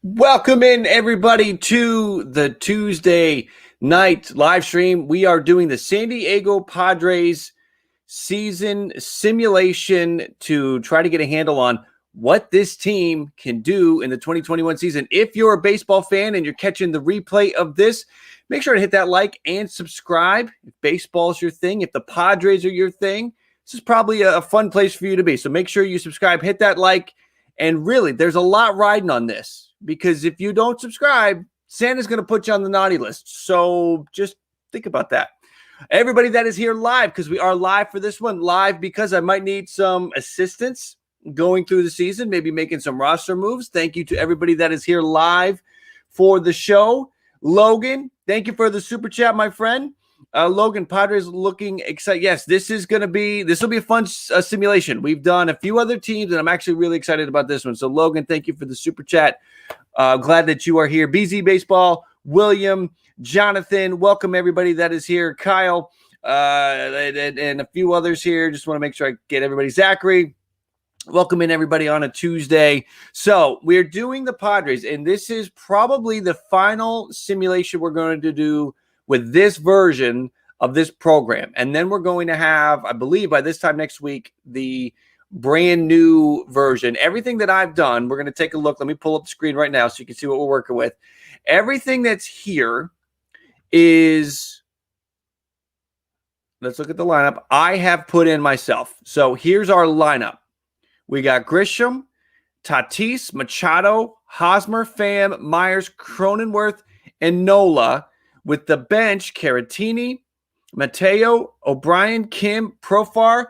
Welcome in, everybody, to the Tuesday night live stream. We are doing the San Diego Padres season simulation to try to get a handle on what this team can do in the 2021 season. If you're a baseball fan and you're catching the replay of this, make sure to hit that like and subscribe. If baseball is your thing, if the Padres are your thing, this is probably a fun place for you to be. So make sure you subscribe, hit that like, and really, there's a lot riding on this. Because if you don't subscribe, Santa's going to put you on the naughty list. So just think about that. Everybody that is here live, because we are live for this one, live because I might need some assistance going through the season, maybe making some roster moves. Thank you to everybody that is here live for the show. Logan, thank you for the super chat, my friend. Logan, Padres looking excited. Yes, this will be a fun simulation. We've done a few other teams, and I'm actually really excited about this one. So, Logan, thank you for the super chat. Glad that you are here. BZ Baseball, William, Jonathan, welcome everybody that is here. Kyle, and a few others here. Just want to make sure I get everybody. Zachary, welcome in everybody on a Tuesday. So we're doing the Padres, and this is probably the final simulation we're going to do with this version of this program. And then we're going to have, I believe by this time next week, the brand new version. Everything that I've done, we're going to take a look. Let me pull up the screen right now so you can see what we're working with. Everything that's here is, let's look at the lineup I have put in myself. So here's our lineup. We got Grisham, Tatis, Machado, Hosmer, Pham, Myers, Cronenworth, and Nola. With the bench, Caratini, Mateo, O'Brien, Kim, Profar.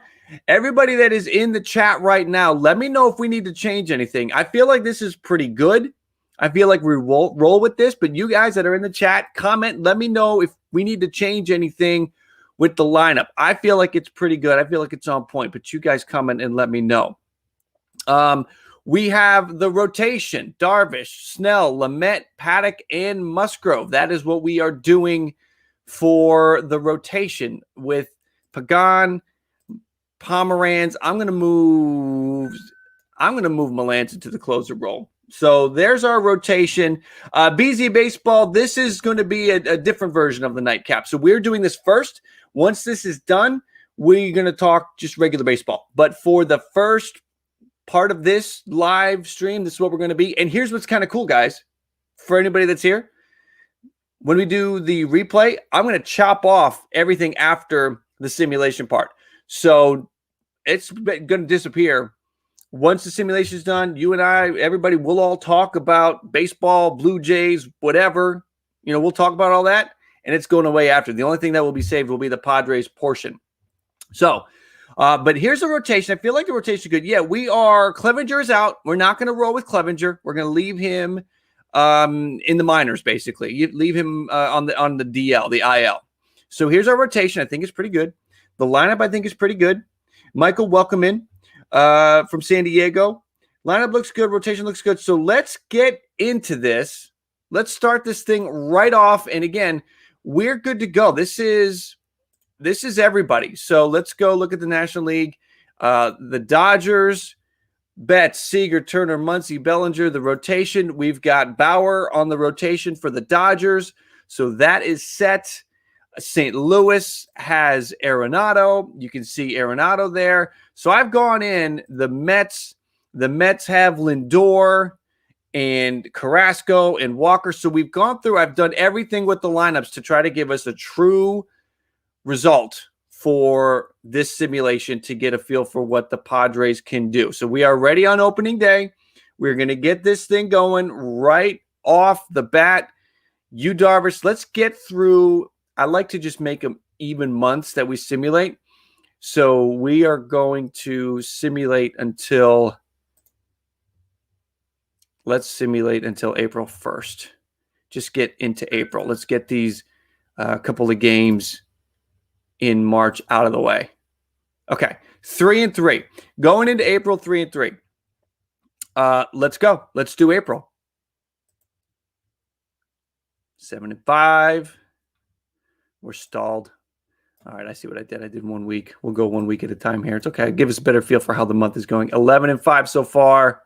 Everybody that is in the chat right now, let me know if we need to change anything. I feel like this is pretty good. I feel like we roll with this, but you guys that are in the chat, comment. Let me know if we need to change anything with the lineup. I feel like it's pretty good. I feel like it's on point, but you guys comment and let me know. We have the rotation, Darvish, Snell, Lamet, Paddock, and Musgrove. That is what we are doing for the rotation with Pagan, Pomeranz. I'm going to move Melanson to the closer role. So there's our rotation. BZ Baseball, this is going to be a different version of the nightcap. So we're doing this first. Once this is done, we're going to talk just regular baseball. But for the first part of this live stream, this is what we're going to be. And here's what's kind of cool, guys. For anybody that's here, when we do the replay, I'm going to chop off everything after the simulation part. So it's going to disappear. Once the simulation is done, you and I, everybody, will all talk about baseball, Blue Jays, whatever. We'll talk about all that, and it's going away after. The only thing that will be saved will be the Padres portion. So, but here's the rotation. I feel like the rotation is good. Yeah, Clevenger is out. We're not going to roll with Clevenger. We're going to leave him in the minors, basically. You leave him on the DL, the IL. So here's our rotation. I think it's pretty good. The lineup, I think, is pretty good. Michael, welcome in from San Diego. Lineup looks good. Rotation looks good. So let's get into this. Let's start this thing right off. And again, we're good to go. This is everybody. So let's go look at the National League. The Dodgers, Betts, Seager, Turner, Muncy, Bellinger. The rotation, we've got Bauer on the rotation for the Dodgers. So that is set. St. Louis has Arenado. You can see Arenado there. So I've gone in the Mets. The Mets have Lindor and Carrasco and Walker. So we've gone through. I've done everything with the lineups to try to give us a true result for this simulation to get a feel for what the Padres can do. So we are ready on opening day. We're going to get this thing going right off the bat. You, Darvish, let's get through. I like to just make them even months that we simulate. So we are going to simulate until, let's simulate until April 1st. Just get into April. Let's get these couple of games in March out of the way. Okay, 3-3. Going into April, 3-3. Let's go. Let's do April. 7-5. We're stalled. All right, I see what I did. I did 1 week. We'll go 1 week at a time here. It's okay. Give us a better feel for how the month is going. 11-5 so far.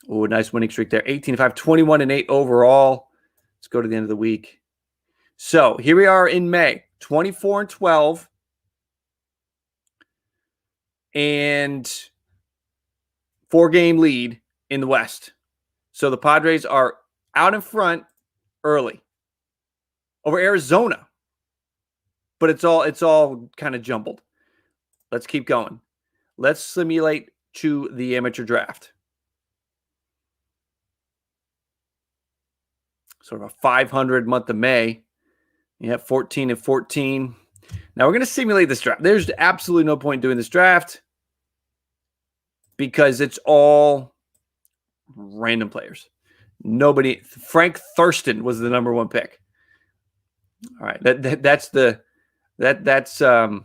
Oh, nice winning streak there. 18-5, 21-8 overall. Let's go to the end of the week. So here we are in May, 24-12. And 4-game lead in the West. So the Padres are out in front early over Arizona. But it's all kind of jumbled. Let's keep going. Let's simulate to the amateur draft. Sort of a 500 month of May. You have 14-14. Now we're going to simulate this draft. There's absolutely no point in doing this draft because it's all random players. Nobody. Frank Thurston was the number 1 pick. All right, that's I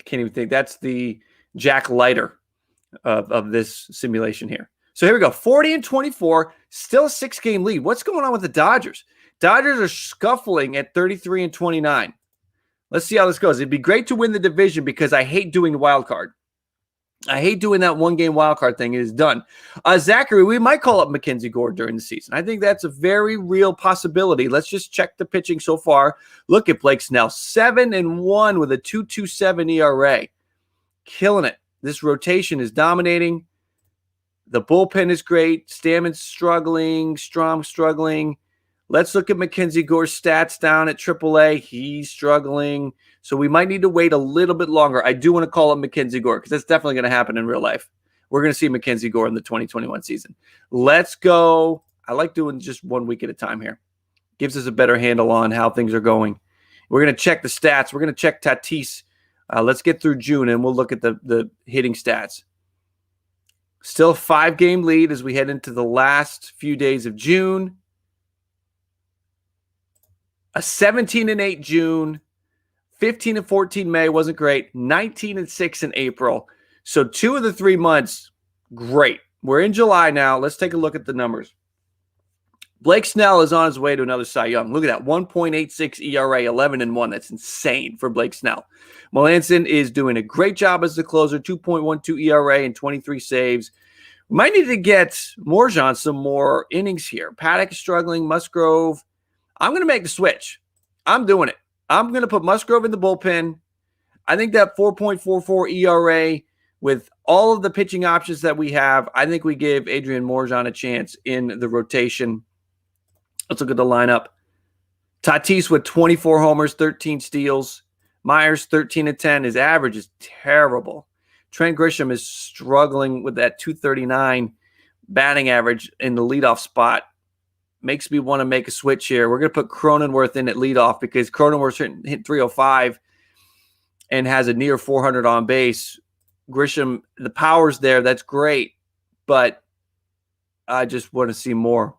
can't even think. That's the Jack Leiter of this simulation here. So here we go. 40-24, still a 6-game lead. What's going on with the Dodgers? Dodgers are scuffling at 33-29. Let's see how this goes. It'd be great to win the division because I hate doing the wild card. I hate doing that 1-game wild card thing. It is done. Zachary, we might call up Mackenzie Gore during the season. I think that's a very real possibility. Let's just check the pitching so far. Look at Blake Snell, 7-1 with a 2.27 ERA. Killing it. This rotation is dominating. The bullpen is great. Stammen's struggling. Strom's struggling. Let's look at Mackenzie Gore's stats down at AAA. He's struggling. So we might need to wait a little bit longer. I do want to call up Mackenzie Gore because that's definitely going to happen in real life. We're going to see Mackenzie Gore in the 2021 season. Let's go. I like doing just 1 week at a time here. Gives us a better handle on how things are going. We're going to check the stats. We're going to check Tatis. Let's get through June, and we'll look at the hitting stats. Still a 5-game lead as we head into the last few days of June. A 17-8 June, 15-14 May wasn't great, 19-6 in April. So 2 of the 3 months, great. We're in July now. Let's take a look at the numbers. Blake Snell is on his way to another Cy Young. Look at that, 1.86 ERA, 11-1. That's insane for Blake Snell. Melanson is doing a great job as the closer, 2.12 ERA and 23 saves. We might need to get Morjan some more innings here. Paddock is struggling, Musgrove. I'm going to make the switch. I'm doing it. I'm going to put Musgrove in the bullpen. I think that 4.44 ERA with all of the pitching options that we have, I think we give Adrian Morjan a chance in the rotation. Let's look at the lineup. Tatis with 24 homers, 13 steals. Myers, 13-10. His average is terrible. Trent Grisham is struggling with that 239 batting average in the leadoff spot. Makes me want to make a switch here. We're going to put Cronenworth in at leadoff because Cronenworth hit 305 and has a near 400 on base. Grisham, the power's there. That's great. But I just want to see more.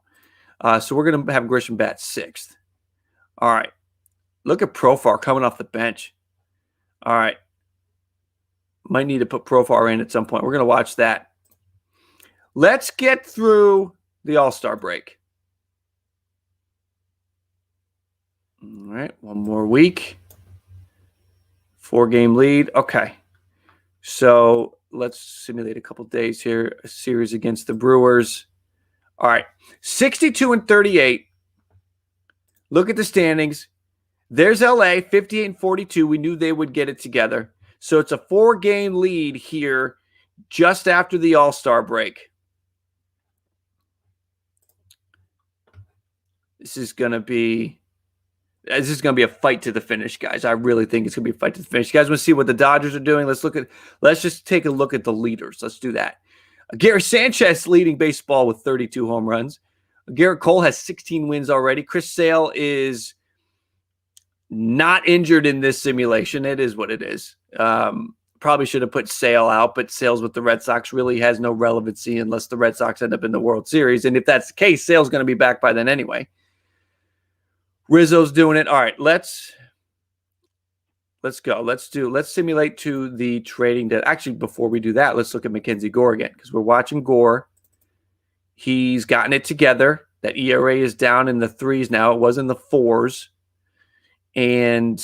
So we're going to have Grisham bat 6th. All right. Look at Profar coming off the bench. All right. Might need to put Profar in at some point. We're going to watch that. Let's get through the All-Star break. All right, 1 more week. 4-game lead. Okay. So let's simulate a couple days here. A series against the Brewers. All right. 62-38. Look at the standings. There's LA, 58-42. We knew they would get it together. So it's a 4-game lead here just after the All-Star break. This is going to be a fight to the finish, guys. I really think it's going to be a fight to the finish. You guys want to see what the Dodgers are doing? Let's just take a look at the leaders. Let's do that. Gary Sanchez leading baseball with 32 home runs. Garrett Cole has 16 wins already. Chris Sale is not injured in this simulation. It is what it is. Probably should have put Sale out, but Sale's with the Red Sox really has no relevancy unless the Red Sox end up in the World Series. And if that's the case, Sale's going to be back by then anyway. Rizzo's doing it. All right, let's go. Let's simulate to the trading debt. Actually, before we do that, let's look at Mackenzie Gore again because we're watching Gore. He's gotten it together. That ERA is down in the 3s now. It was in the 4s. And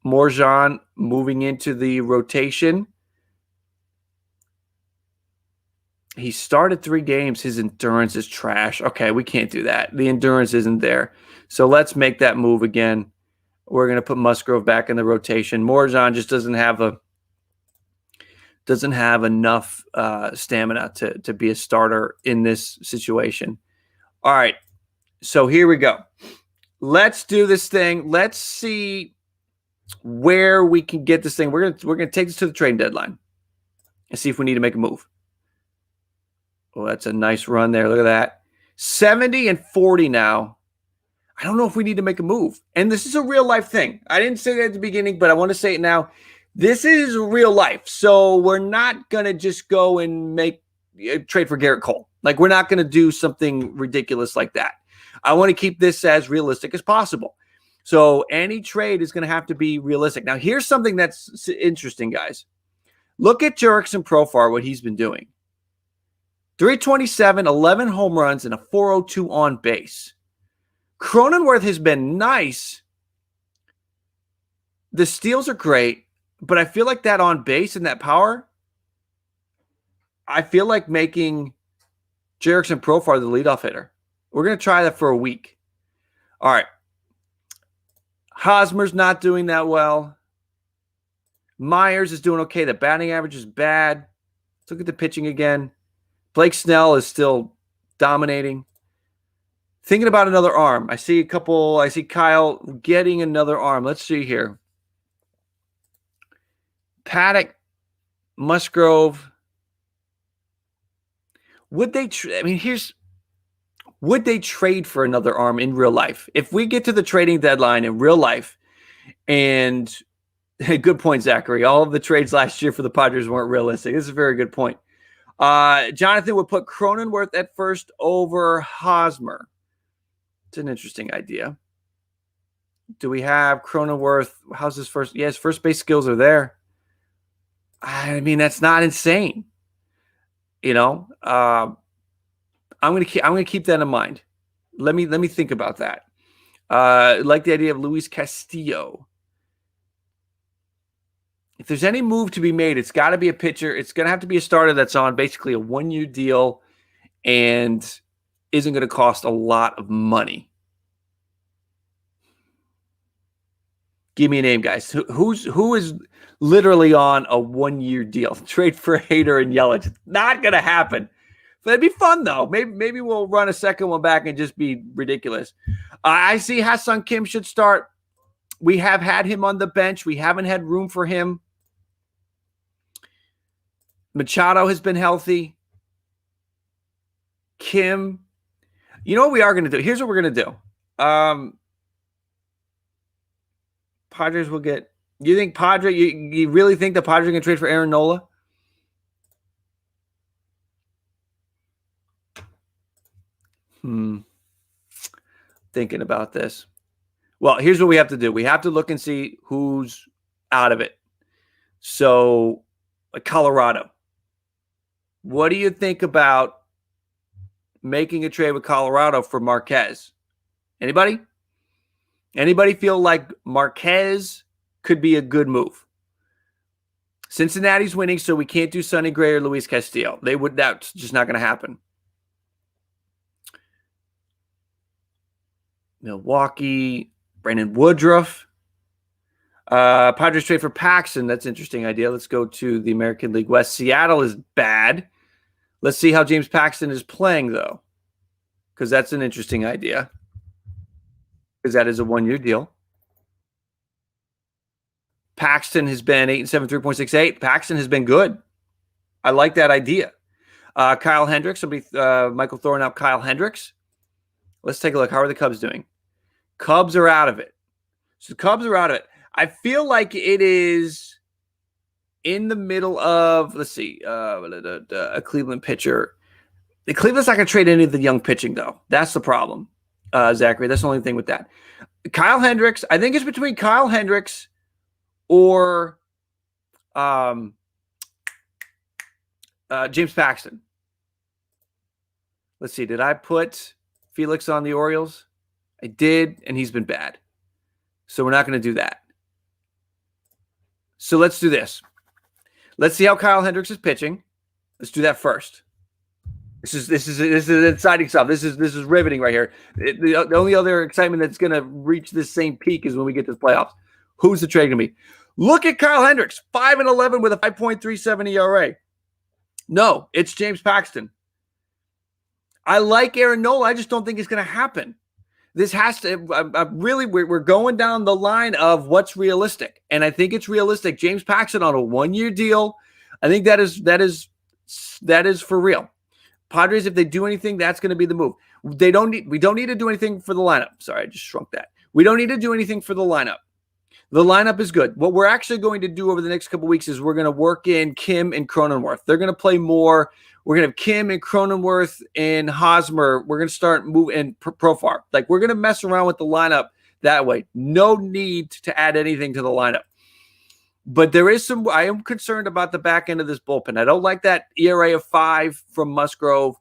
Morjan moving into the rotation. He started 3 games. His endurance is trash. Okay, we can't do that. The endurance isn't there. So let's make that move again. We're going to put Musgrove back in the rotation. Morjan just doesn't have enough stamina to be a starter in this situation. All right, so here we go. Let's do this thing. Let's see where we can get this thing. We're gonna take this to the trade deadline and see if we need to make a move. Oh, that's a nice run there. Look at that. 70 and 40 now. I don't know if we need to make a move. And this is a real life thing. I didn't say that at the beginning, but I want to say it now. This is real life. So we're not going to just go and make a trade for Garrett Cole. Like, we're not going to do something ridiculous like that. I want to keep this as realistic as possible. So any trade is going to have to be realistic. Now, here's something that's interesting, guys. Look at Jurickson Profar, what he's been doing. 327, 11 home runs, and a 402 on base. Cronenworth has been nice. The steals are great, but I feel like that on base and that power, I feel like making Jurickson Profar the leadoff hitter. We're going to try that for a week. All right. Hosmer's not doing that well. Myers is doing okay. The batting average is bad. Let's look at the pitching again. Blake Snell is still dominating. Thinking about another arm. I see Kyle getting another arm. Let's see here. Paddock, Musgrove. Would they trade for another arm in real life? If we get to the trading deadline in real life, and good point, Zachary. All of the trades last year for the Padres weren't realistic. This is a very good point. Jonathan would put Cronenworth at first over Hosmer. It's an interesting idea. Do we have Cronenworth? How's his first? Yes, first base skills are there. I mean, that's not insane. You know, I'm gonna keep that in mind. Let me think about that. Like the idea of Luis Castillo. If there's any move to be made, it's got to be a pitcher. It's going to have to be a starter that's on basically a 1-year deal and isn't going to cost a lot of money. Give me a name, guys. Who is literally on a 1-year deal? Trade for Hader and Yelich. It's not going to happen. But it'd be fun, though. Maybe we'll run a second one back and just be ridiculous. I see Ha-Seong Kim should start. We have had him on the bench. We haven't had room for him. Machado has been healthy. Kim. You know what we are going to do? Here's what we're going to do. Padres will get. You think you really think the Padres are going to trade for Aaron Nola? Thinking about this. Well, here's what we have to do. We have to look and see who's out of it. So, like Colorado. What do you think about making a trade with Colorado for Marquez? Anybody? Anybody feel like Marquez could be a good move? Cincinnati's winning, so we can't do Sonny Gray or Luis Castillo. That's just not going to happen. Milwaukee, Brandon Woodruff. Padres trade for Paxton. That's an interesting idea. Let's go to the American League West. Seattle is bad. Let's see how James Paxton is playing, though, because that's an interesting idea, because that is a 1-year deal. Paxton has been 8-7, 3.68. Paxton has been good. I like that idea. Kyle Hendricks. Michael throwing out Kyle Hendricks. Let's take a look. How are the Cubs doing? Cubs are out of it. So Cubs are out of it. I feel like it is in the middle of, let's see, a Cleveland pitcher. The Cleveland's not going to trade any of the young pitching, though. That's the problem, Zachary. That's the only thing with that. Kyle Hendricks, I think it's between Kyle Hendricks or James Paxton. Let's see. Did I put Felix on the Orioles? I did, and he's been bad. So we're not going to do that. So let's do this. Let's see how Kyle Hendricks is pitching. Let's do that first. This is exciting stuff. This is riveting right here. The only other excitement that's going to reach this same peak is when we get to the playoffs. Who's the trade going to be? Look at Kyle Hendricks, 5-11 with a 5.37 ERA. No, it's James Paxton. I like Aaron Nola. I just don't think it's going to happen. This has to we're going down the line of what's realistic, and I think it's realistic. James Paxton on a 1-year deal. I think that is for real. Padres, if they do anything, that's going to be the move. We don't need to do anything for the lineup. Sorry, I just shrunk that. We don't need to do anything for the lineup. The lineup is good. What we're actually going to do over the next couple of weeks is we're going to work in Kim and Cronenworth. They're going to play more. We're going to have Kim and Cronenworth and Hosmer. We're going to start moving Profar. Like, we're going to mess around with the lineup that way. No need to add anything to the lineup. But there is I am concerned about the back end of this bullpen. I don't like that ERA of 5 from Musgrove.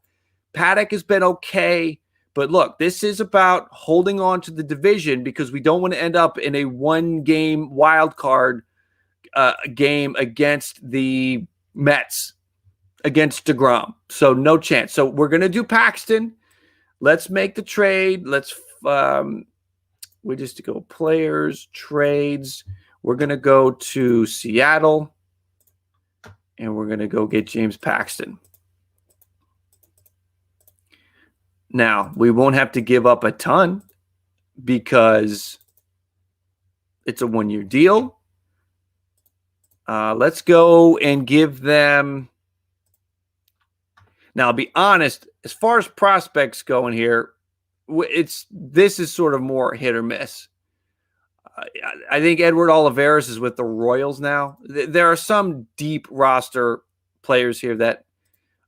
Paddock has been okay. But look, this is about holding on to the division because we don't want to end up in a 1-game wild card game against the Mets, against DeGrom. So no chance. So we're going to do Paxton. Let's make the trade. We just go players, trades. We're going to go to Seattle, and we're going to go get James Paxton. Now, we won't have to give up a ton because it's a 1-year deal. Let's go and give them. Now, I'll be honest, as far as prospects go in here, this is sort of more hit or miss. I think Edward Olivares is with the Royals now. There are some deep roster players here that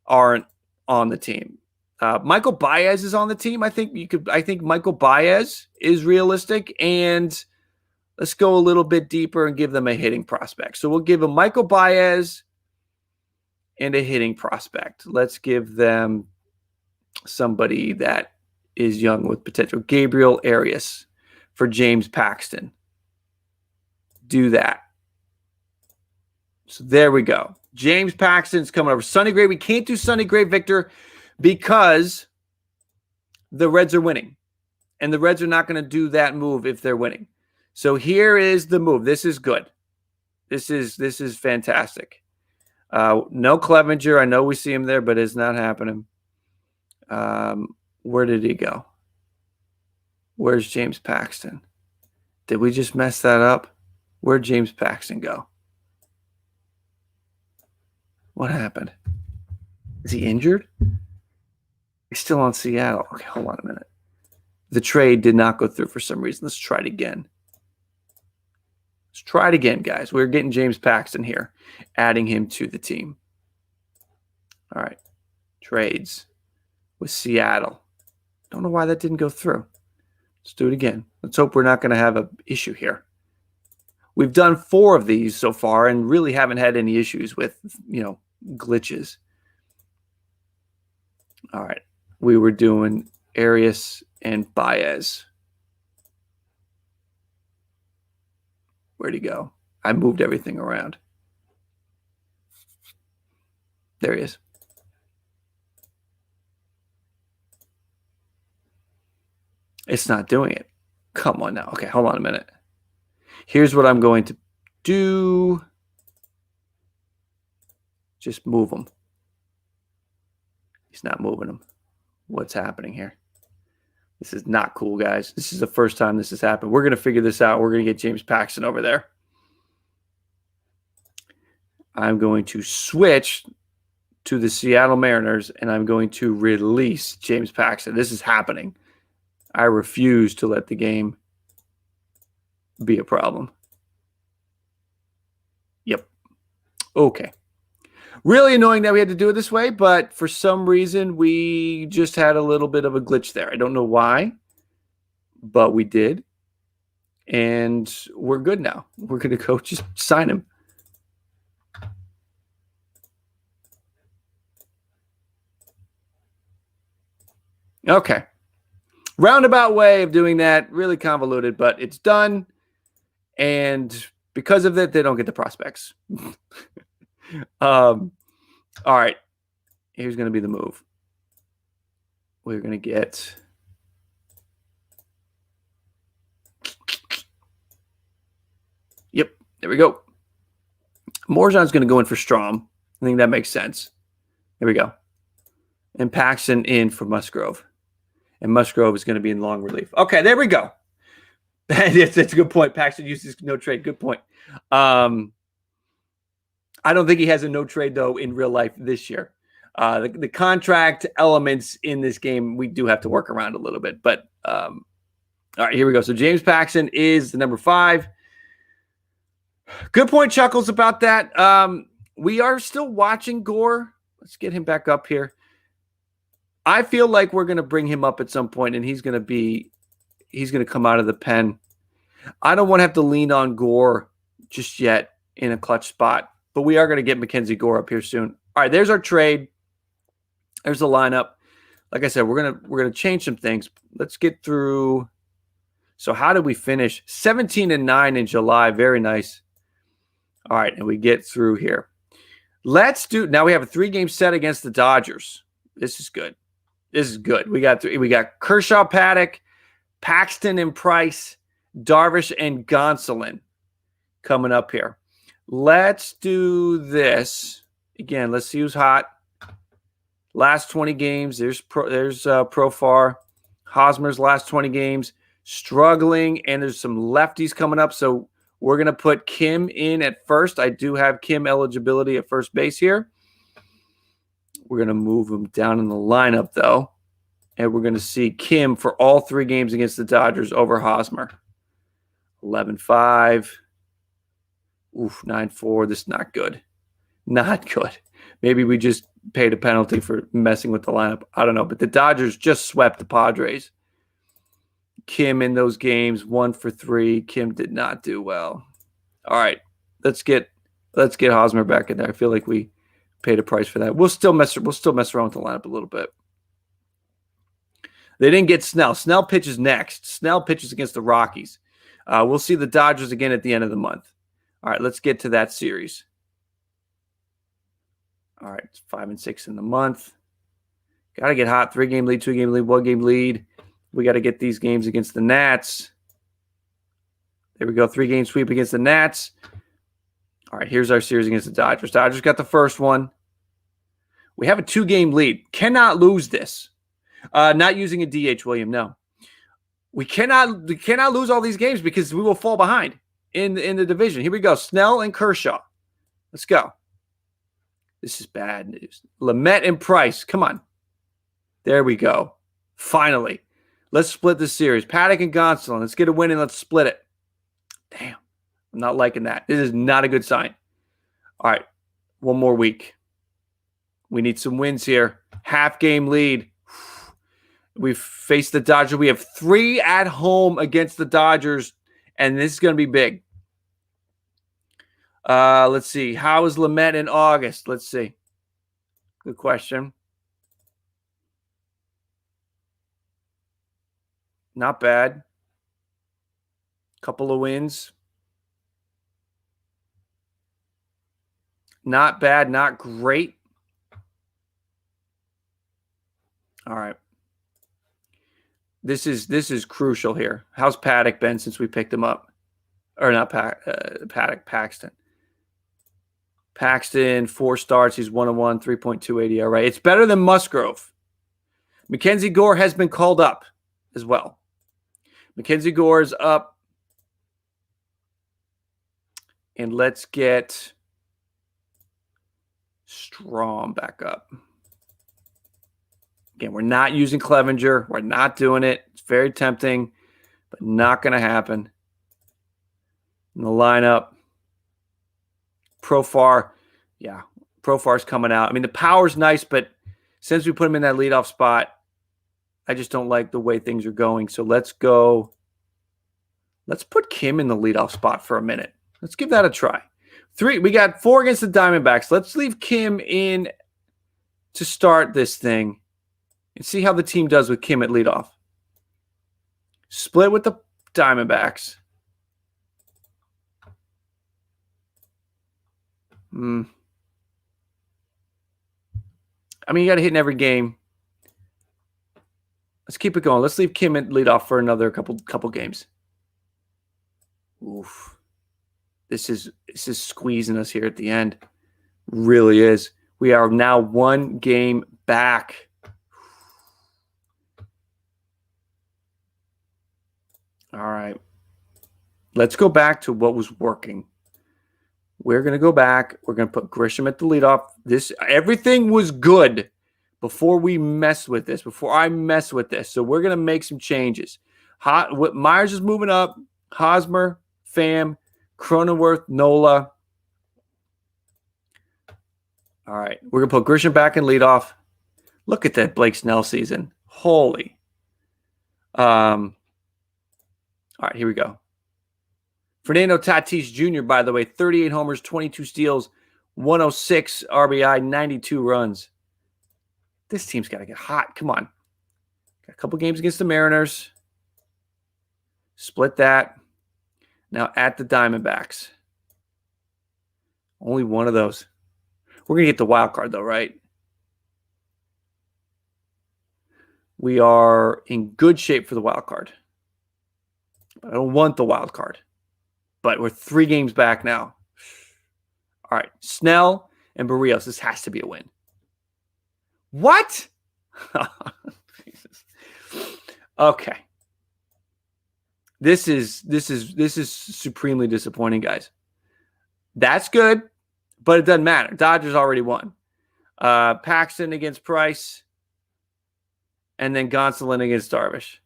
aren't on the team. Michael Baez is on the team. I think Michael Baez is realistic, and let's go a little bit deeper and give them a hitting prospect. So we'll give them Michael Baez and a hitting prospect. Let's give them somebody that is young with potential. Gabriel Arias for James Paxton. Do that. So there we go. James Paxton's coming over. Sonny Gray. We can't do Sonny Gray, Victor, because the Reds are winning. And the Reds are not going to do that move if they're winning. So here is the move. This is good. This is fantastic. No Clevenger. I know we see him there, but it's not happening. Where did he go? Where's James Paxton? Did we just mess that up? Where'd James Paxton go? What happened? Is he injured? He's still on Seattle. Okay, hold on a minute. The trade did not go through for some reason. Let's try it again. Let's try it again, guys. We're getting James Paxton here, adding him to the team. All right. Trades with Seattle. Don't know why that didn't go through. Let's do it again. Let's hope we're not going to have an issue here. We've done 4 of these so far and really haven't had any issues with, glitches. All right. We were doing Arias and Baez. Where'd he go? I moved everything around. There he is. It's not doing it. Come on now. Okay, hold on a minute. Here's what I'm going to do. Just move him. He's not moving them. What's happening here? This is not cool, guys. This is the first time this has happened. We're going to figure this out. We're going to get James Paxton over there. I'm going to switch to the Seattle Mariners, and I'm going to release James Paxton. This is happening. I refuse to let the game be a problem. Yep. Okay. Really annoying that we had to do it this way, but for some reason, we just had a little bit of a glitch there. I don't know why, but we did. And we're good now. We're going to go just sign him. Okay. Roundabout way of doing that. Really convoluted, but it's done. And because of that, they don't get the prospects. All right. Here's going to be the move. we're going to get yep, there we go. Morjan's going to go in for Strom. I think that makes sense. There we go. And Paxton in for Musgrove. And Musgrove is going to be in long relief. Okay, there we go. That's a good point. Paxton uses no trade. Good point. I don't think he has a no trade, though, in real life this year. The contract elements in this game, we do have to work around a little bit. But all right, here we go. So James Paxton is the number 5. Good point, Chuckles, about that. We are still watching Gore. Let's get him back up here. I feel like we're going to bring him up at some point, and he's going to come out of the pen. I don't want to have to lean on Gore just yet in a clutch spot, but we are going to get Mackenzie Gore up here soon. All right, there's our trade. There's the lineup. Like I said, we're gonna change some things. Let's get through. So how did we finish? 17-9 in July. Very nice. All right, and we get through here. Let's do. Now we have a 3-game set against the Dodgers. This is good. This is good. We got Kershaw, Paddock, Paxton and Price, Darvish and Gonsolin coming up here. Let's do this again. Let's see who's hot. Last 20 games. There's Profar. Hosmer's last 20 games struggling, and there's some lefties coming up. So we're gonna put Kim in at first. I do have Kim eligibility at first base here. We're going to move him down in the lineup, though. And we're going to see Kim for all 3 games against the Dodgers over Hosmer. 11-5. Oof, 9-4. This is not good. Not good. Maybe we just paid a penalty for messing with the lineup. I don't know. But the Dodgers just swept the Padres. Kim in those games, 1 for 3. Kim did not do well. All right. Let's get Hosmer back in there. I feel like we paid a price for that. We'll still mess around with the lineup a little bit. They didn't get Snell. Snell pitches next. Snell pitches against the Rockies. We'll see the Dodgers again at the end of the month. All right, let's get to that series. All right, it's 5 and 6 in the month. Got to get hot. 3-game lead, 2-game lead, 1-game lead. We got to get these games against the Nats. There we go. 3-game sweep against the Nats. All right, here's our series against the Dodgers. Dodgers got the first one. We have a 2-game lead. Cannot lose this. Not using a DH, William. No. We cannot lose all these games because we will fall behind in the division. Here we go. Snell and Kershaw. Let's go. This is bad news. Lamet and Price. Come on. There we go. Finally. Let's split this series. Paddock and Gonsolin. Let's get a win and let's split it. Damn. I'm not liking that. This is not a good sign. All right. One more week. We need some wins here. Half-game lead. We've faced the Dodgers. We have 3 at home against the Dodgers, and this is going to be big. Let's see. How is Lamet in August? Let's see. Good question. Not bad. Couple of wins. Not bad, not great. All right. This is crucial here. How's Paddock been since we picked him up? Or not Paddock, Paxton. Paxton, 4 starts. He's 1-1, 3.28 ERA. It's better than Musgrove. Mackenzie Gore has been called up as well. Mackenzie Gore is up. And let's get Strom back up. Again, we're not using Clevenger. We're not doing it. It's very tempting, but not going to happen. In the lineup, Profar. Yeah, Profar's coming out. I mean, the power's nice, but since we put him in that leadoff spot, I just don't like the way things are going. So let's go. Let's put Kim in the leadoff spot for a minute. Let's give that a try. 3. We got 4 against the Diamondbacks. Let's leave Kim in to start this thing and see how the team does with Kim at leadoff. Split with the Diamondbacks. I mean, you got to hit in every game. Let's keep it going. Let's leave Kim at leadoff for another couple games. Oof. This is squeezing us here at the end. Really is. We are now 1 game back. All right. Let's go back to what was working. We're going to go back. We're going to put Grisham at the leadoff. Everything was good before we mess with this, before I mess with this. So we're going to make some changes. Myers is moving up. Hosmer, Pham, Cronenworth, Nola. All right. We're going to put Grisham back in leadoff. Look at that Blake Snell season. Holy. All right, here we go. Fernando Tatis Jr., by the way, 38 homers, 22 steals, 106 RBI, 92 runs. This team's got to get hot. Come on. Got a couple games against the Mariners. Split that. Now at the Diamondbacks. Only one of those. We're going to get the wild card, though, right? We are in good shape for the wild card. I don't want the wild card. But we're 3 games back now. All right. Snell and Barrios. This has to be a win. What? Okay. This is supremely disappointing, guys. That's good, but it doesn't matter. Dodgers already won. Paxton against Price, and then Gonsolin against Darvish.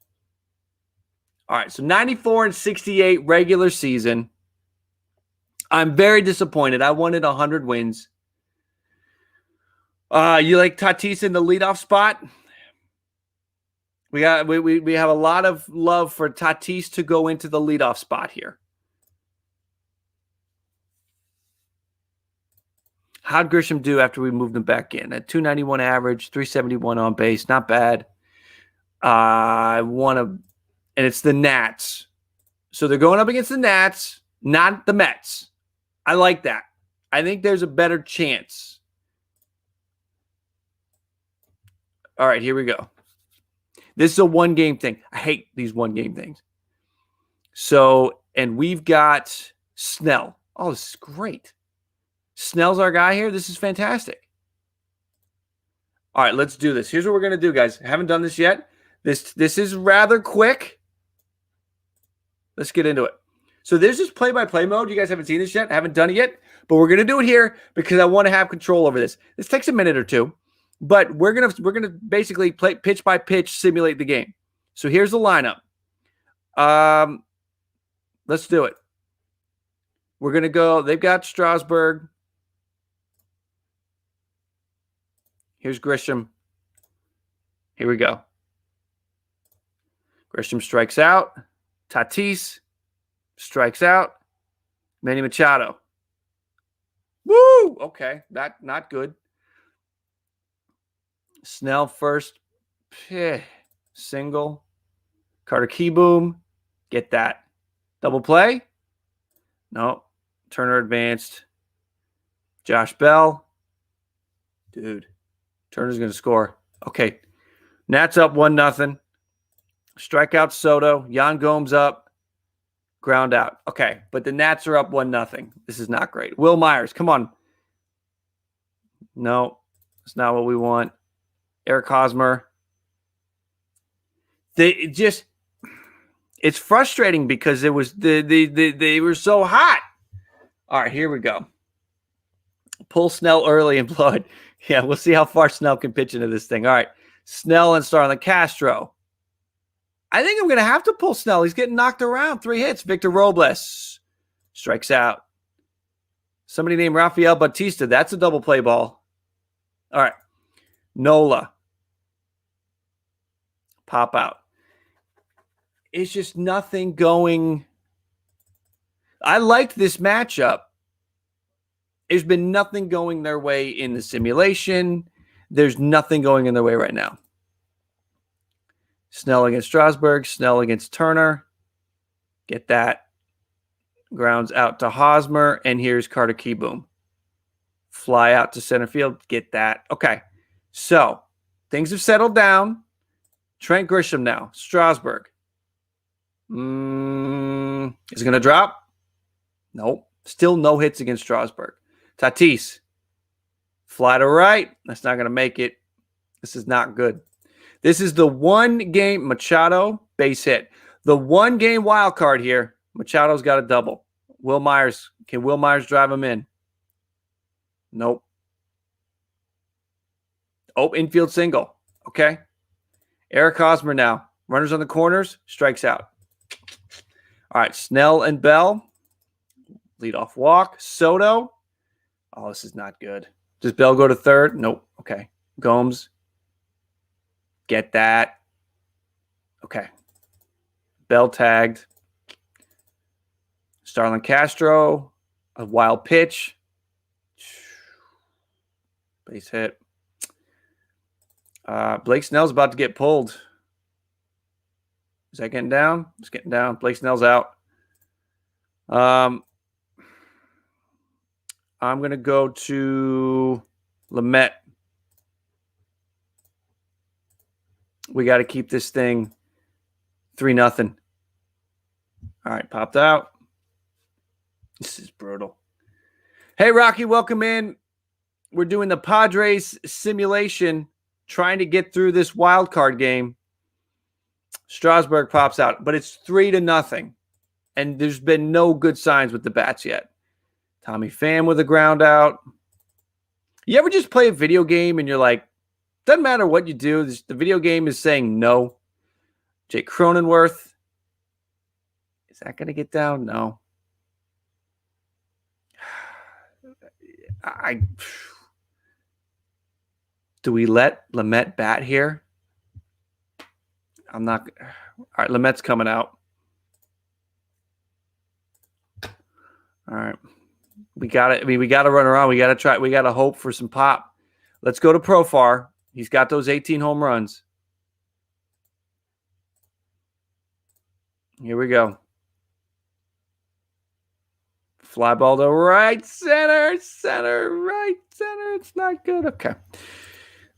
All right, so 94 and 68 regular season. I'm very disappointed. I wanted 100 wins. You like Tatis in the leadoff spot? We have a lot of love for Tatis to go into the leadoff spot here. How'd Grisham do after we moved him back in? At 291 average, 371 on base, not bad. And it's the Nats. So they're going up against the Nats, not the Mets. I like that. I think there's a better chance. All right, here we go. This is a 1-game thing. I hate these 1-game things. So, and we've got Snell. Oh, this is great. Snell's our guy here. This is fantastic. All right, let's do this. Here's what we're going to do, guys. I haven't done this yet. This is rather quick. Let's get into it. So there's this play-by-play mode. You guys haven't seen this yet. I haven't done it yet. But we're going to do it here because I want to have control over this. This takes a minute or two. But we're gonna basically play pitch by pitch, simulate the game. So here's the lineup. Let's do it. We're gonna go. They've got Strasburg. Here's Grisham. Here we go. Grisham strikes out. Tatis strikes out. Manny Machado. Woo! Okay, not good. Snell first. Single. Carter Keyboom. Get that. Double play. No. Turner advanced. Josh Bell. Dude. Turner's going to score. Okay. Nats up 1-0. Strikeout Soto. Yan Gomes up. Ground out. Okay. But the Nats are up 1-0. This is not great. Will Myers. Come on. No. That's not what we want. Eric Hosmer. It's frustrating because it was they were so hot. All right, here we go. Pull Snell early and blow it. Yeah, we'll see how far Snell can pitch into this thing. All right, Snell and Starlin Castro. I think I'm going to have to pull Snell. He's getting knocked around. 3 hits. Victor Robles strikes out. Somebody named Rafael Bautista. That's a double play ball. All right, Nola. Pop out. It's just nothing going. I liked this matchup. There's been nothing going their way in the simulation. There's nothing going in their way right now. Snell against Strasburg. Snell against Turner. Get that. Grounds out to Hosmer. And here's Carter Keyboom. Fly out to center field. Get that. Okay. So things have settled down. Trent Grisham now. Strasburg. Is it going to drop? Nope. Still no hits against Strasburg. Tatis. Fly to right. That's not going to make it. This is not good. This is the one game. Machado, base hit. The one game wild card here. Machado's got a double. Will Myers. Can Will Myers drive him in? Nope. Oh, infield single. Okay. Eric Hosmer now. Runners on the corners. Strikes out. All right. Snell and Bell. Leadoff walk. Soto. Oh, this is not good. Does Bell go to third? Nope. Okay. Gomes. Get that. Okay. Bell tagged. Starlin Castro. A wild pitch. Base hit. Blake Snell's about to get pulled. Is that getting down? It's getting down. Blake Snell's out. I'm going to go to Lamet. We got to keep this thing 3-0. All right, popped out. This is brutal. Hey, Rocky, welcome in. We're doing the Padres simulation, trying to get through this wild card game. Strasburg pops out, but it's 3-0. And there's been no good signs with the bats yet. Tommy Pham with a ground out. You ever just play a video game and you're like, doesn't matter what you do, the video game is saying no. Jake Cronenworth. Is that going to get down? No. Do we let Lamet bat here? I'm not. All right, Lamet's coming out. All right. We got to. I mean, we got to run around. We got to try. We got to hope for some pop. Let's go to Profar. He's got those 18 home runs. Here we go. Fly ball to right center, right center. It's not good. Okay.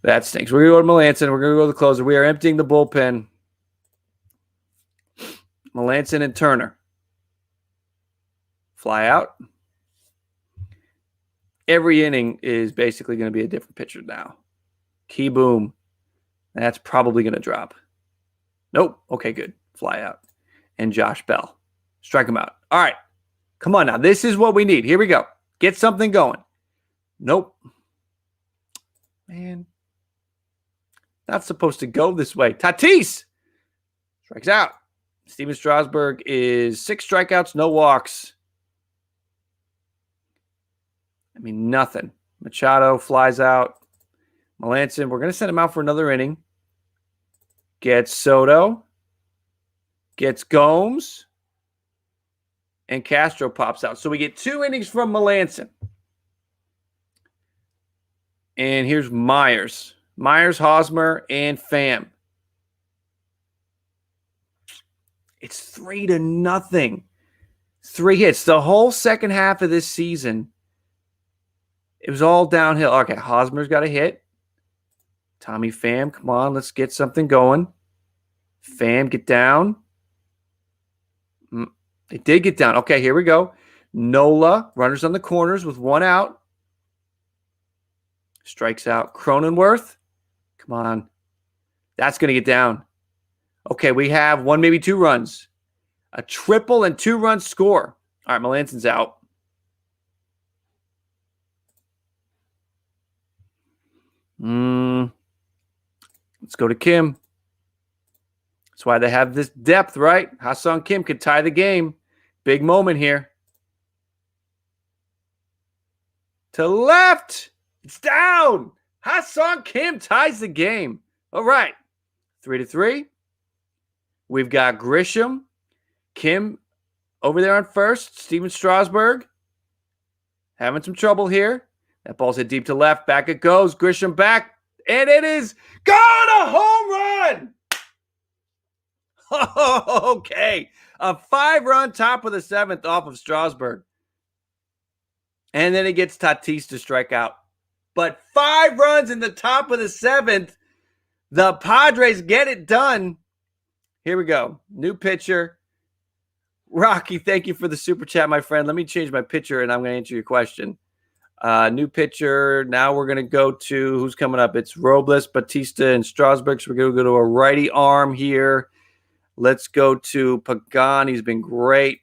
That stinks. We're going to go to Melanson. We're going to go to the closer. We are emptying the bullpen. Melanson and Turner. Fly out. Every inning is basically going to be a different pitcher now. Key boom. That's probably going to drop. Nope. Okay, good. Fly out. And Josh Bell. Strike him out. All right. Come on now. This is what we need. Here we go. Get something going. Nope. Man. Not supposed to go this way. Tatis strikes out. Steven Strasburg is 6 strikeouts, no walks. I mean, nothing. Machado flies out. Melanson, we're going to send him out for another inning. Gets Soto. Gets Gomes. And Castro pops out. So we get 2 innings from Melanson. And here's Myers. Myers, Hosmer, and Pham. It's 3-0. 3 hits. The whole second half of this season, it was all downhill. Okay, Hosmer's got a hit. Tommy Pham, come on, let's get something going. Pham, get down. It did get down. Okay, here we go. Nola, runners on the corners with 1 out. Strikes out. Cronenworth. Come on. That's going to get down. Okay, we have 1, maybe 2 runs. A triple and 2-run score. All right, Melanson's out. Let's go to Kim. That's why they have this depth, right? Ha-Seong Kim could tie the game. Big moment here. To left. It's down. Ha-Seong Kim ties the game. All right. 3-3. We've got Grisham. Kim over there on first. Steven Strasburg. Having some trouble here. That ball's hit deep to left. Back it goes. Grisham back. And it is gone. A home run. Okay. A 5-run top of the 7th off of Strasburg. And then it gets Tatis to strike out. But 5 runs in the top of the 7th. The Padres get it done. Here we go. New pitcher. Rocky, thank you for the super chat, my friend. Let me change my picture and I'm going to answer your question. New pitcher. Now we're going to go to who's coming up. It's Robles, Batista, and Strasburg. So we're going to go to a righty arm here. Let's go to Pagan. He's been great.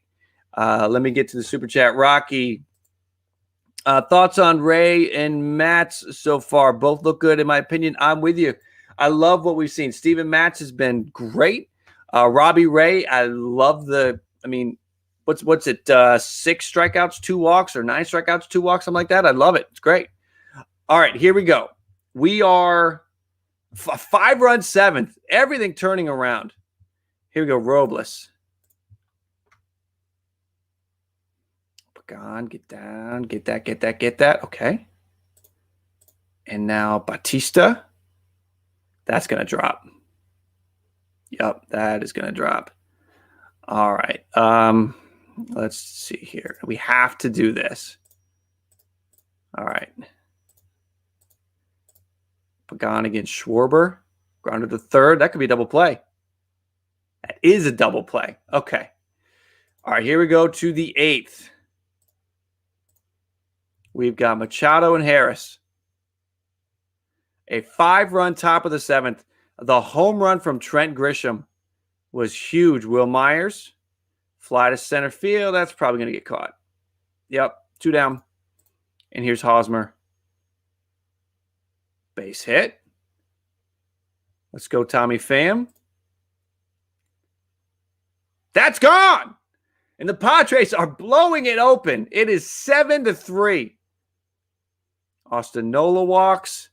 Let me get to the super chat. Rocky, thoughts on Ray and Matz so far? Both look good, in my opinion. I'm with you. I love what we've seen. Steven Matz has been great. Robbie Ray, I love what's it? 6 strikeouts, 2 walks, or 9 strikeouts, 2 walks, something like that. I love it. It's great. All right, here we go. We are 5-run 7th. Everything turning around. Here we go, Robles. Pagan, get down, get that. Okay. And now Batista. That's going to drop. Yep, that is going to drop. All right. Let's see here. We have to do this. All right. Pagan against Schwarber. Grounded to third. That could be a double play. That is a double play. Okay. All right, here we go to the 8th. We've got Machado and Harris. A 5-run top of the 7th. The home run from Trent Grisham was huge. Will Myers, fly to center field. That's probably going to get caught. Yep, 2 down. And here's Hosmer. Base hit. Let's go Tommy Pham. That's gone. And the Padres are blowing it open. It is 7-3. Austin Nola walks.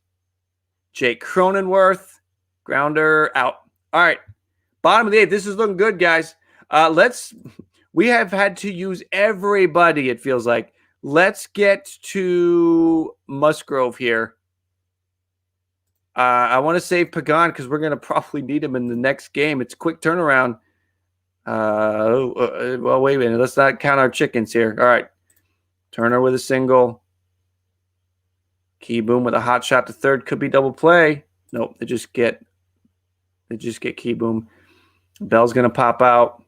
Jake Cronenworth. Grounder out. All right. Bottom of the 8th. This is looking good, guys. We have had to use everybody, it feels like. Let's get to Musgrove here. I want to save Pagan because we're going to probably need him in the next game. It's a quick turnaround. Well, wait a minute. Let's not count our chickens here. All right. Turner with a single. Keyboom with a hot shot to third. Could be double play. Nope. They just get Keyboom. Bell's going to pop out.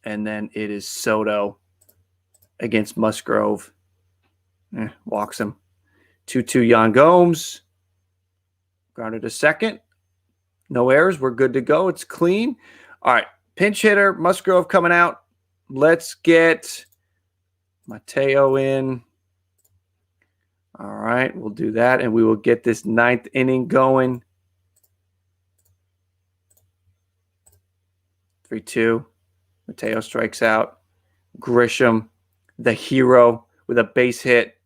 And then it is Soto against Musgrove. Walks him. 2-2 Yan Gomes. Grounded to second. No errors. We're good to go. It's clean. All right. Pinch hitter. Musgrove coming out. Let's get Mateo in. All right. We'll do that. And we will get this 9th inning going. 3-2. Mateo strikes out. Grisham, the hero, with a base hit.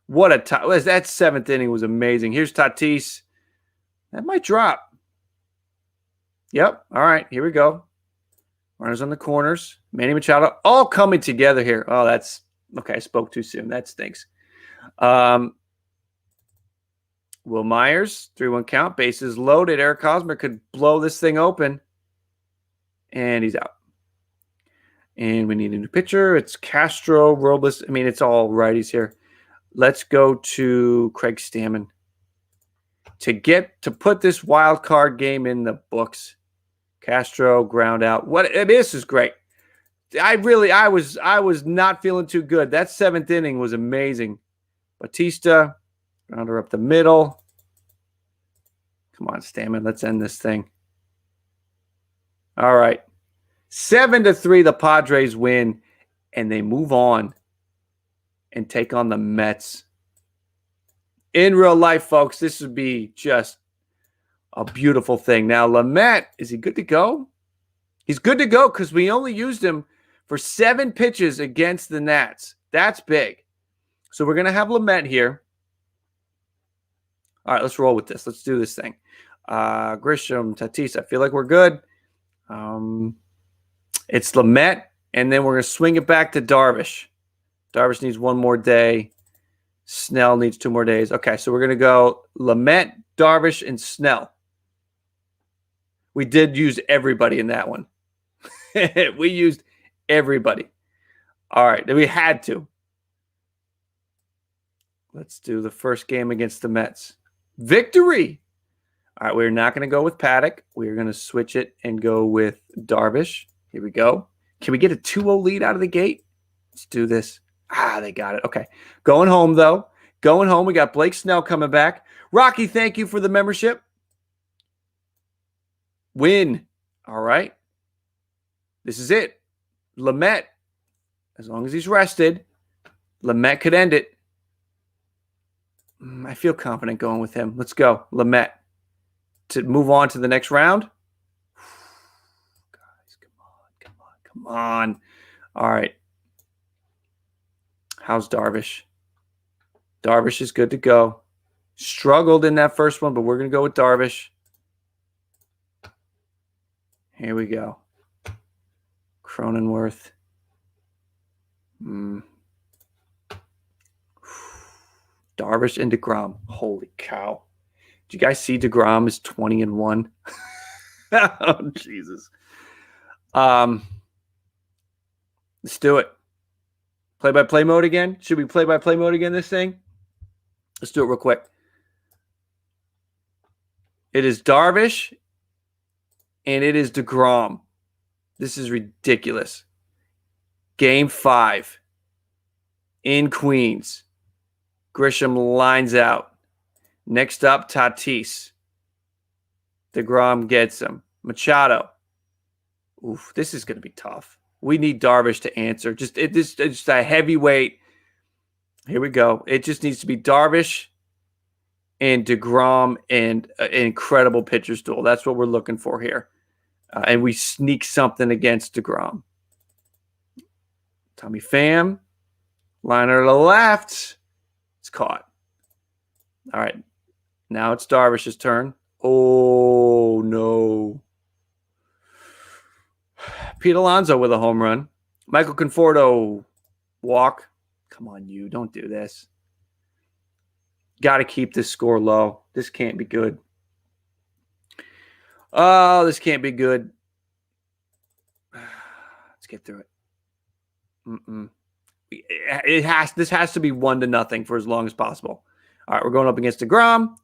What a time. That 7th inning was amazing. Here's Tatis. That might drop. Yep. All right. Here we go. Runners on the corners. Manny Machado all coming together here. Oh, that's okay. I spoke too soon. That stinks. Will Myers, 3-1 count. Bases loaded. Eric Hosmer could blow this thing open. And he's out. And we need a new pitcher. It's Castro, Robles. I mean, it's all righties here. Let's go to Craig Stammen to put this wild card game in the books. Castro, ground out. This is great. I was not feeling too good. That 7th inning was amazing. Batista, grounder up the middle. Come on, Stammen. Let's end this thing. All right. 7-3, the Padres win, and they move on and take on the Mets. In real life, folks, this would be just a beautiful thing. Now, Lamet, is he good to go? He's good to go because we only used him for 7 pitches against the Nats. That's big. So we're going to have Lamet here. All right, let's roll with this. Let's do this thing. Grisham, Tatis, I feel like we're good. It's Lamet, and then we're going to swing it back to Darvish. Darvish needs 1 more day. Snell needs 2 more days. Okay, so we're going to go Lamet, Darvish, and Snell. We did use everybody in that one. We used everybody. All right, we had to. Let's do the first game against the Mets. Victory! All right, we're not going to go with Paddock. We're going to switch it and go with Darvish. Here we go. Can we get a 2-0 lead out of the gate? Let's do this. They got it. Okay. Going home, though. Going home. We got Blake Snell coming back. Rocky, thank you for the membership. Win. All right. This is it. Lamet. As long as he's rested, Lamet could end it. I feel confident going with him. Let's go. Lamet. To move on to the next round. Guys, come on. All right. How's Darvish? Darvish is good to go. Struggled in that first one, but we're going to go with Darvish. Here we go. Cronenworth. Darvish and DeGrom. Holy cow. Did you guys see DeGrom is 20-1? Oh, Jesus. Let's do it. Play-by-play mode again? Should we play-by-play mode again this thing? Let's do it real quick. It is Darvish and it is DeGrom. This is ridiculous. Game 5 in Queens. Grisham lines out. Next up, Tatis. DeGrom gets him. Machado. Oof, this is going to be tough. We need Darvish to answer. Just a heavyweight. Here we go. It just needs to be Darvish and DeGrom and an incredible pitcher's duel. That's what we're looking for here. And we sneak something against DeGrom. Tommy Pham. Liner to the left. It's caught. All right. Now it's Darvish's turn. Oh, no. Pete Alonso with a home run. Michael Conforto, walk. Come on, you. Don't do this. Got to keep this score low. This can't be good. Oh, this can't be good. Let's get through it. This has to be 1-0 for as long as possible. All right, we're going up against DeGrom.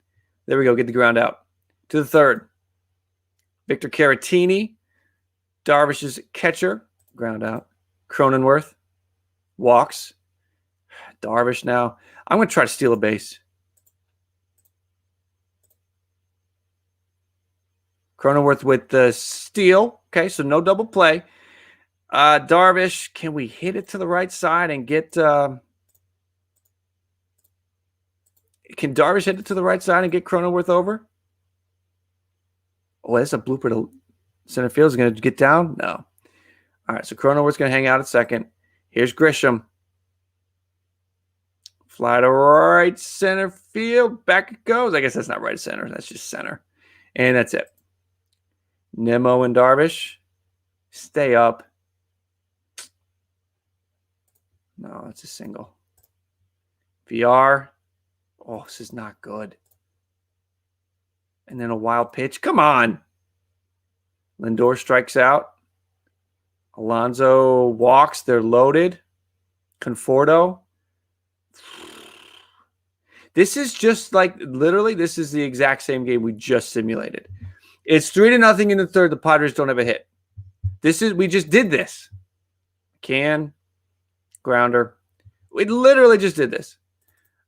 There we go. Get the ground out. To the third. Victor Caratini. Darvish's catcher. Ground out. Cronenworth. Walks. Darvish now. I'm going to try to steal a base. Cronenworth with the steal. Okay, so no double play. Darvish, can we hit it to the right side and get... Can Darvish hit it to the right side and get Cronenworth over? Oh, that's a blooper to center field. Is going to get down? No. All right, so Cronenworth's going to hang out at second. Here's Grisham. Fly to right center field. Back it goes. I guess that's not right center. That's just center. And that's it. Nemo and Darvish. Stay up. No, it's a single. VR. Oh, this is not good. And then a wild pitch. Come on. Lindor strikes out. Alonso walks. They're loaded. Conforto. This is just like, literally, this is the exact same game we just simulated. It's 3-0 in the third. The Padres don't have a hit. We just did this. Grounder. We literally just did this.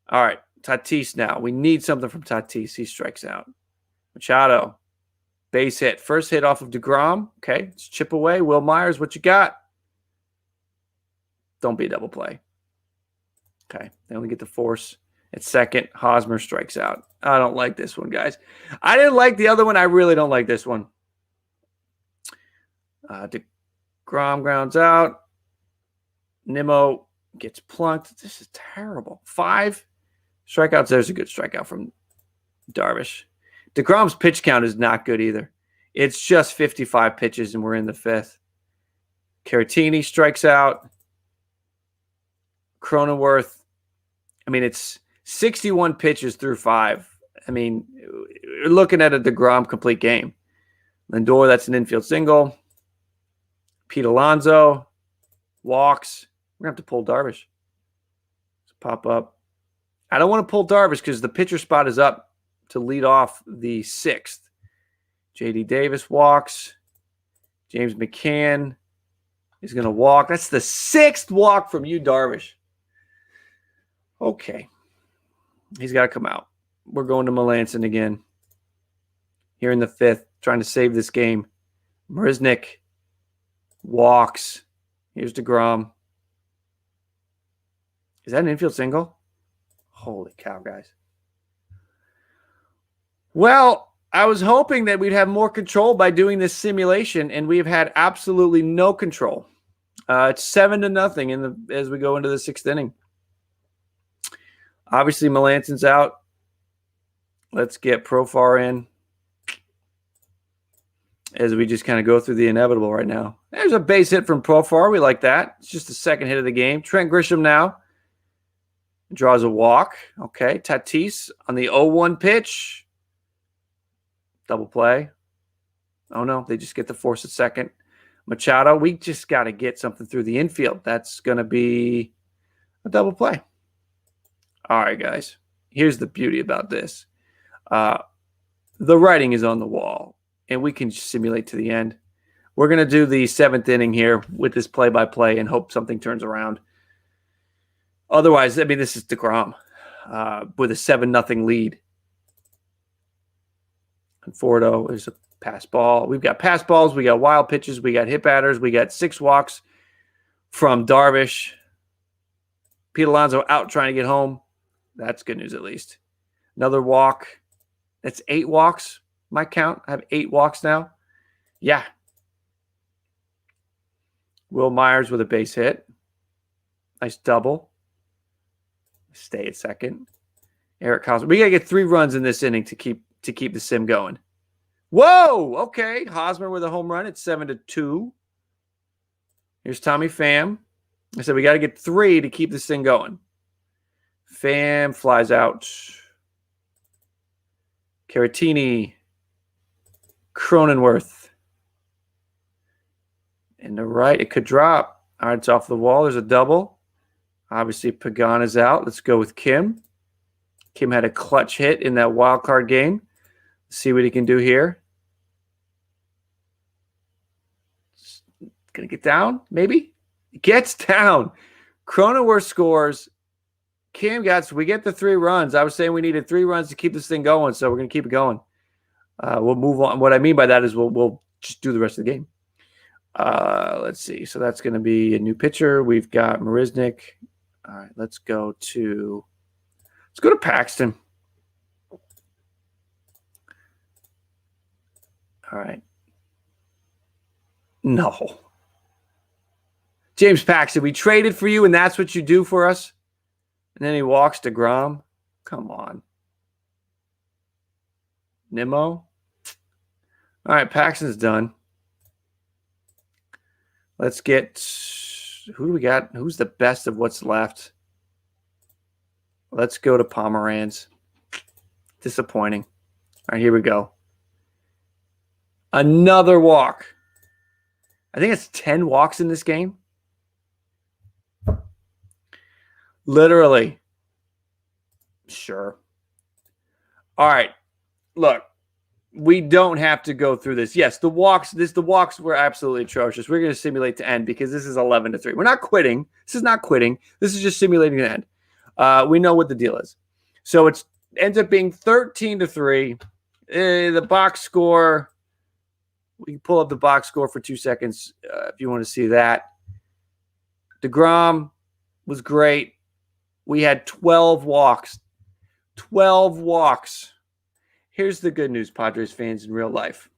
All right. Tatis now. We need something from Tatis. He strikes out. Machado. Base hit. First hit off of DeGrom. Okay. Let's chip away. Will Myers, what you got? Don't be a double play. Okay. They only get the force. At second, Hosmer strikes out. I don't like this one, guys. I didn't like the other one. I really don't like this one. DeGrom grounds out. Nimmo gets plunked. This is terrible. 5 strikeouts. There's a good strikeout from Darvish. DeGrom's pitch count is not good either. It's just 55 pitches, and we're in the 5th. Caratini strikes out. Cronenworth. I mean, it's 61 pitches through 5. I mean, you're looking at a DeGrom complete game. Lindor, that's an infield single. Pete Alonso walks. We're going to have to pull Darvish. Let's pop up. I don't want to pull Darvish because the pitcher spot is up to lead off the 6th. J.D. Davis walks. James McCann is going to walk. That's the 6th walk from you, Darvish. Okay. He's got to come out. We're going to Melanson again. Here in the 5th, trying to save this game. Marisnick walks. Here's DeGrom. Is that an infield single? Holy cow, guys. Well, I was hoping that we'd have more control by doing this simulation, and we've had absolutely no control. It's 7-0 as we go into the 6th inning. Obviously, Melanson's out. Let's get Profar in as we just kind of go through the inevitable right now. There's a base hit from Profar. We like that. It's just the 2nd hit of the game. Trent Grisham now draws a walk. Okay, Tatis on the 0-1 pitch. Double play. Oh, no, they just get the force at second. Machado, we just got to get something through the infield. That's going to be a double play. All right, guys. Here's the beauty about this. The writing is on the wall, and we can just simulate to the end. We're going to do the 7th inning here with this play-by-play and hope something turns around. Otherwise, I mean, this is DeGrom with a 7-0 lead. And Fordo is a pass ball. We've got pass balls. We got wild pitches. We got hit batters. We got 6 walks from Darvish. Pete Alonso out trying to get home. That's good news at least. Another walk. That's 8 walks. My count. I have 8 walks now. Yeah. Will Myers with a base hit. Nice double. Stay at second. Eric Hosmer. We got to get 3 runs in this inning to keep the sim going. Whoa! Okay. Hosmer with a home run. It's 7-2. Here's Tommy Pham. I said we got to get 3 to keep this thing going. Pham flies out. Caratini. Cronenworth. In the right, it could drop. All right, it's off the wall. There's a double. Obviously, Pagan is out. Let's go with Kim. Kim had a clutch hit in that wild card game. Let's see what he can do here. Going to get down, maybe? Gets down. Cronenworth scores. Kim we get the 3 runs. I was saying we needed 3 runs to keep this thing going, so we're going to keep it going. We'll move on. What I mean by that is we'll just do the rest of the game. Let's see. So that's going to be a new pitcher. We've got Marisnick. All right, let's go to Paxton. All right. No. James Paxton, we traded for you, and that's what you do for us? And then he walks to DeGrom. Come on. Nimmo. All right, Paxton's done. Let's get – who do we got? Who's the best of what's left? Let's go to Pomeranz. Disappointing. All right, here we go. Another walk. I think it's 10 walks in this game. Literally. Sure. All right. Look, we don't have to go through this. Yes, the walks were absolutely atrocious. We're going to simulate to end because this is 11-3. We're not quitting. This is not quitting. This is just simulating the end. We know what the deal is. So it ends up being 13-3. The box score, we can pull up the box score for 2 seconds if you want to see that. DeGrom was great. We had 12 walks. 12 walks. Here's the good news, Padres fans in real life.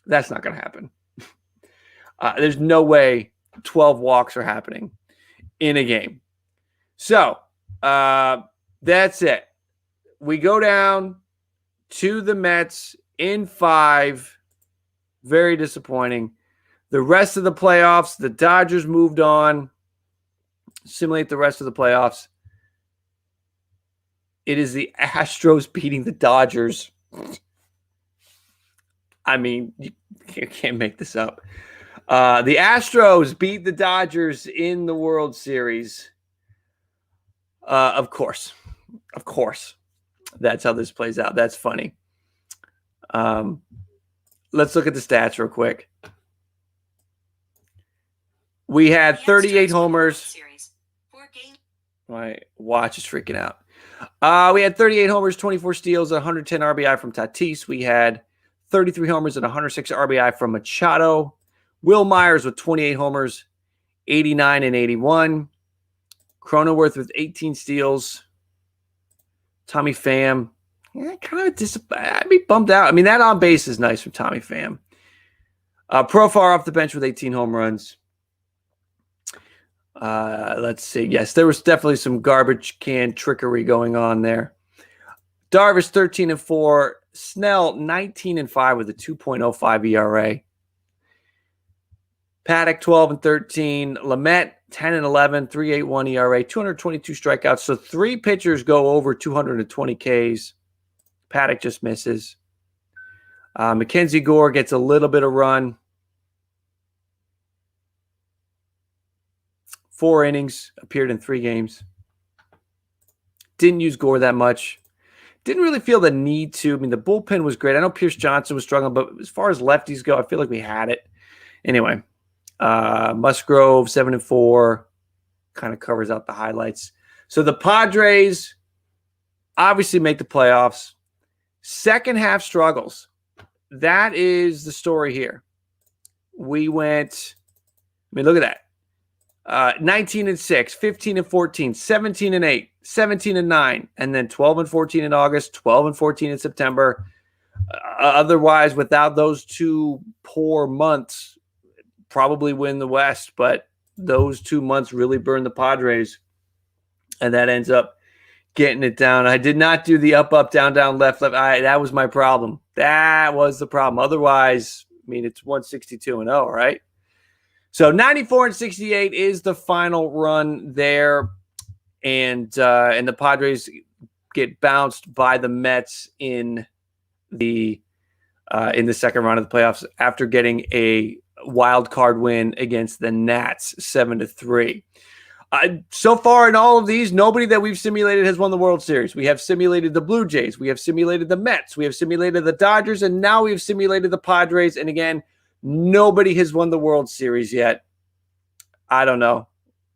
That's not going to happen. There's no way 12 walks are happening in a game. So that's it. We go down to the Mets in 5. Very disappointing. The rest of the playoffs, the Dodgers moved on. Simulate the rest of the playoffs. It is the Astros beating the Dodgers. I mean, you can't make this up. The Astros beat the Dodgers in the World Series. Of course. That's how this plays out. That's funny. Let's look at the stats real quick. We had 38 homers. My watch is freaking out. We had 38 homers, 24 steals, 110 RBI from Tatis. We had 33 homers and 106 RBI from Machado. Will Myers with 28 homers, 89 and 81. Cronenworth with 18 steals. Tommy Pham, kind of I'd be bummed out. I mean, that on base is nice from Tommy Pham. Profar off the bench with 18 home runs. Let's see. Yes, there was definitely some garbage can trickery going on there. Darvish 13-4. Snell 19-5 with a 2.05 ERA. Paddock 12-13. Lamet 10-11, 3.81 ERA, 222 strikeouts. So 3 pitchers go over 220 Ks. Paddock just misses. Mackenzie Gore gets a little bit of run. 4 innings, appeared in 3 games. Didn't use Gore that much. Didn't really feel the need to. I mean, the bullpen was great. I know Pierce Johnson was struggling, but as far as lefties go, I feel like we had it. Anyway, Musgrove, 7-4, kind of covers out the highlights. So the Padres obviously make the playoffs. Second half struggles. That is the story here. We went, I mean, look at that. 19-6, 15-14, 17-8, 17-9, and then 12-14 in August, 12-14 in September. Otherwise, without those 2 poor months, probably win the West, but those 2 months really burned the Padres, and that ends up getting it down. I did not do the up, up, down, down, left, left. That was my problem. That was the problem. Otherwise, I mean, it's 162-0, right? So 94-68 is the final run there, and the Padres get bounced by the Mets in the second round of the playoffs after getting a wild card win against the Nats 7-3. So far in all of these, nobody that we've simulated has won the World Series. We have simulated the Blue Jays, we have simulated the Mets, we have simulated the Dodgers, and now we have simulated the Padres. And again, nobody has won the World Series yet. I don't know.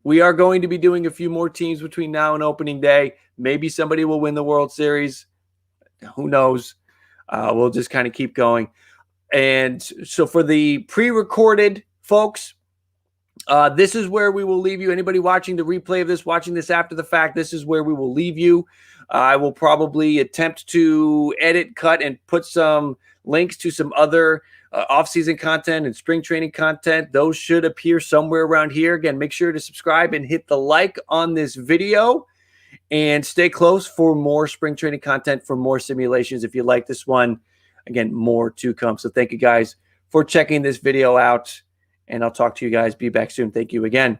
We are going to be doing a few more teams between now and opening day. Maybe somebody will win the World Series. Who knows? We'll just kind of keep going. And so for the pre-recorded folks, this is where we will leave you. Anybody watching the replay of this, watching this after the fact, this is where we will leave you. I will probably attempt to edit, cut, and put some links to some other off-season content and spring training content. Those should appear somewhere around here. Again, make sure to subscribe and hit the like on this video, and stay close for more spring training content, for more simulations. If you like this one, again, more to come. So thank you guys for checking this video out, and I'll talk to you guys. Be back soon. Thank you again.